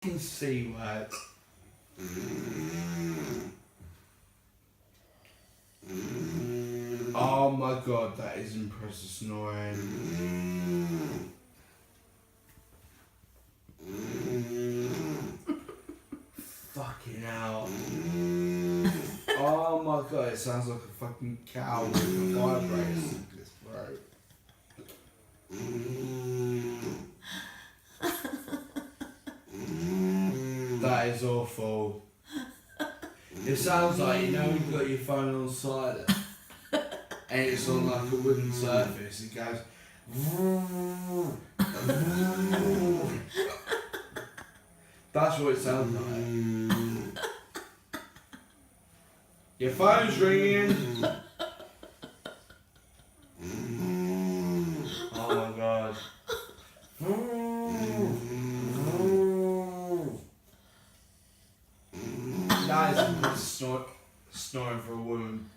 fucking C word. Oh my god, that is impressive snoring. Fucking hell. Oh my god, it sounds like a fucking cow with a vibrator in its throat. That is awful. It sounds like, you know, you've got your phone on silent and it's on like a wooden surface. It goes. That's what it sounds like. Your phone's ringing. Oh my god. That is snoring for a woman.